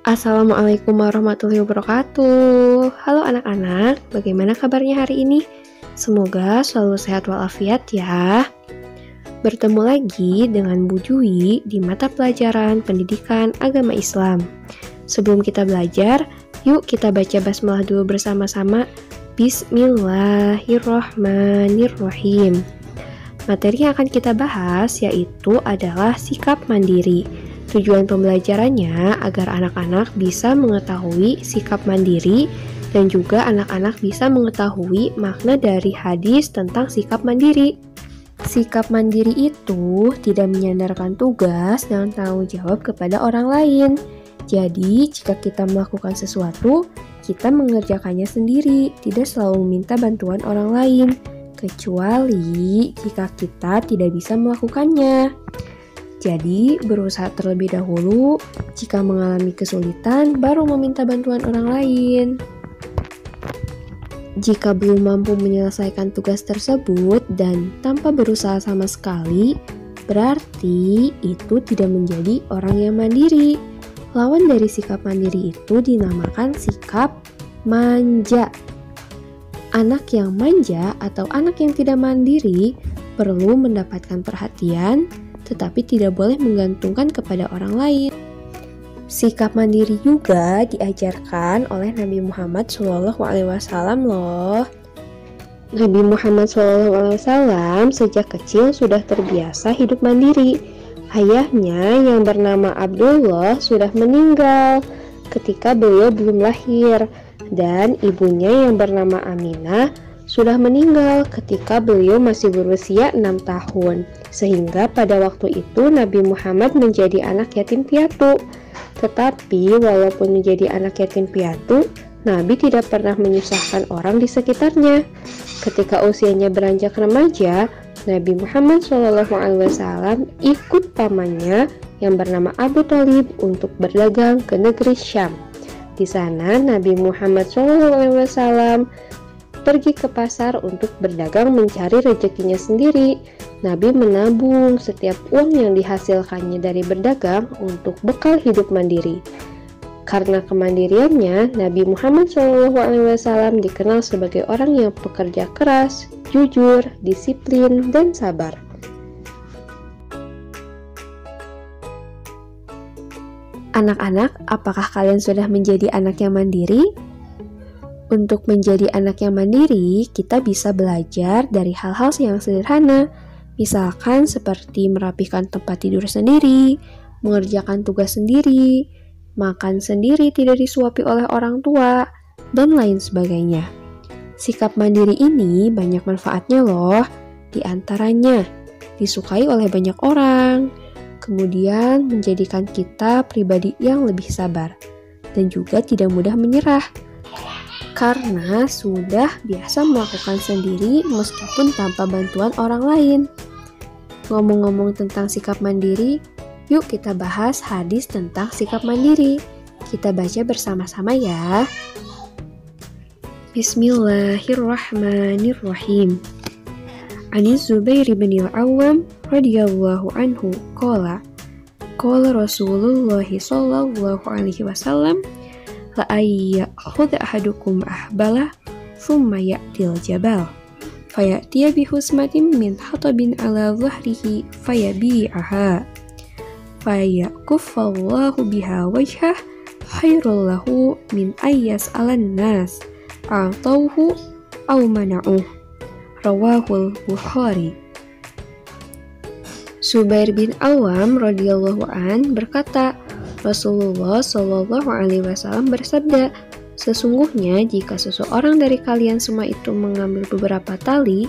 Assalamualaikum warahmatullahi wabarakatuh. Halo anak-anak, bagaimana kabarnya hari ini? Semoga selalu sehat walafiat ya. Bertemu lagi dengan Bu Jui di mata pelajaran pendidikan agama Islam. Sebelum kita belajar, yuk kita baca basmalah dulu bersama-sama. Bismillahirrohmanirrohim. Materi yang akan kita bahas yaitu adalah sikap mandiri. Tujuan pembelajarannya agar anak-anak bisa mengetahui sikap mandiri dan juga anak-anak bisa mengetahui makna dari hadis tentang sikap mandiri. Sikap mandiri itu tidak menyandarkan tugas dan tanggung jawab kepada orang lain. Jadi, jika kita melakukan sesuatu, kita mengerjakannya sendiri, tidak selalu meminta bantuan orang lain, kecuali jika kita tidak bisa melakukannya. Jadi, berusaha terlebih dahulu, jika mengalami kesulitan, baru meminta bantuan orang lain. Jika belum mampu menyelesaikan tugas tersebut dan tanpa berusaha sama sekali, berarti itu tidak menjadi orang yang mandiri. Lawan dari sikap mandiri itu dinamakan sikap manja. Anak yang manja atau anak yang tidak mandiri perlu mendapatkan perhatian, tetapi tidak boleh menggantungkan kepada orang lain. Sikap mandiri juga diajarkan oleh Nabi Muhammad SAW loh. Nabi Muhammad SAW sejak kecil sudah terbiasa hidup mandiri. Ayahnya yang bernama Abdullah sudah meninggal ketika beliau belum lahir, dan ibunya yang bernama Aminah sudah meninggal ketika beliau masih berusia 6 tahun. Sehingga pada waktu itu Nabi Muhammad menjadi anak yatim piatu. Tetapi walaupun menjadi anak yatim piatu, Nabi tidak pernah menyusahkan orang di sekitarnya. Ketika usianya beranjak remaja, Nabi Muhammad SAW ikut pamannya yang bernama Abu Thalib untuk berdagang ke negeri Syam. Di sana Nabi Muhammad SAW pergi ke pasar untuk berdagang mencari rezekinya sendiri. Nabi menabung setiap uang yang dihasilkannya dari berdagang untuk bekal hidup mandiri. Karena kemandiriannya, Nabi Muhammad SAW dikenal sebagai orang yang pekerja keras, jujur, disiplin, dan sabar. Anak-anak, apakah kalian sudah menjadi anak yang mandiri? Untuk menjadi anak yang mandiri, kita bisa belajar dari hal-hal yang sederhana. Misalkan seperti merapikan tempat tidur sendiri, mengerjakan tugas sendiri, makan sendiri tidak disuapi oleh orang tua, dan lain sebagainya. Sikap mandiri ini banyak manfaatnya loh, di antaranya disukai oleh banyak orang, kemudian menjadikan kita pribadi yang lebih sabar, dan juga tidak mudah menyerah, karena sudah biasa melakukan sendiri meskipun tanpa bantuan orang lain. Ngomong-ngomong tentang sikap mandiri, yuk kita bahas hadis tentang sikap mandiri. Kita baca bersama-sama ya. Bismillahirrahmanirrahim. Ani Zubair bin al-Awwam radhiyallahu anhu qala Rasulullah sallallahu alaihi wasallam la ayyakhudha ahadukum ahbalah thumma ya'til jabal fayatiya bihusmatin min hatabin ala dhahrihi fayabi'aha fayakuffallahu biha wajhah khairul lahu min ayyas alan nas a'tauhu aw mana'uh. Rawahul Bukhari. Zubair bin Awam radhiyallahu an berkata, Rasulullah Shallallahu Alaihi Wasallam bersabda, sesungguhnya jika seseorang dari kalian semua itu mengambil beberapa tali,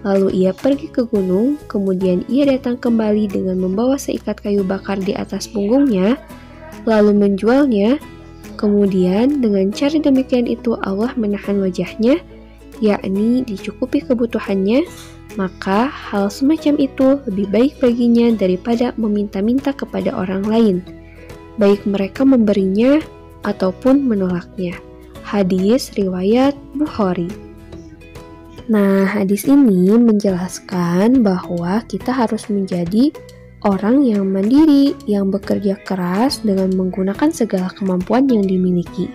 lalu ia pergi ke gunung, kemudian ia datang kembali dengan membawa seikat kayu bakar di atas punggungnya, lalu menjualnya, kemudian dengan cara demikian itu Allah menahan wajahnya, yakni dicukupi kebutuhannya, maka hal semacam itu lebih baik baginya daripada meminta-minta kepada orang lain, baik mereka memberinya ataupun menolaknya. Hadis riwayat Bukhari. Nah, hadis ini menjelaskan bahwa kita harus menjadi orang yang mandiri, yang bekerja keras dengan menggunakan segala kemampuan yang dimiliki.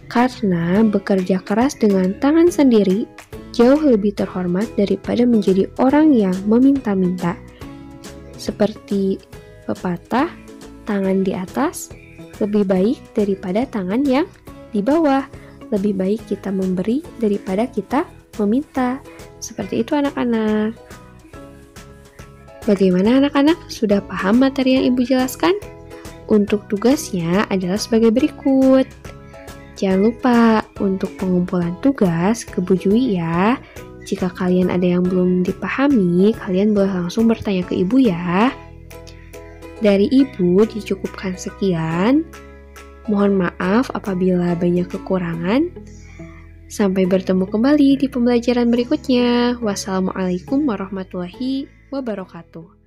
Karena bekerja keras dengan tangan sendiri jauh lebih terhormat daripada menjadi orang yang meminta-minta. Seperti pepatah, tangan di atas lebih baik daripada tangan yang di bawah. Lebih baik kita memberi daripada kita meminta. Seperti itu anak-anak. Bagaimana anak-anak? Sudah paham materi yang Ibu jelaskan? Untuk tugasnya adalah sebagai berikut. Jangan lupa untuk pengumpulan tugas kebujui ya. Jika kalian ada yang belum dipahami, kalian boleh langsung bertanya ke Ibu ya. Dari Ibu dicukupkan sekian. Mohon maaf apabila banyak kekurangan. Sampai bertemu kembali di pembelajaran berikutnya. Wassalamualaikum warahmatullahi wabarakatuh.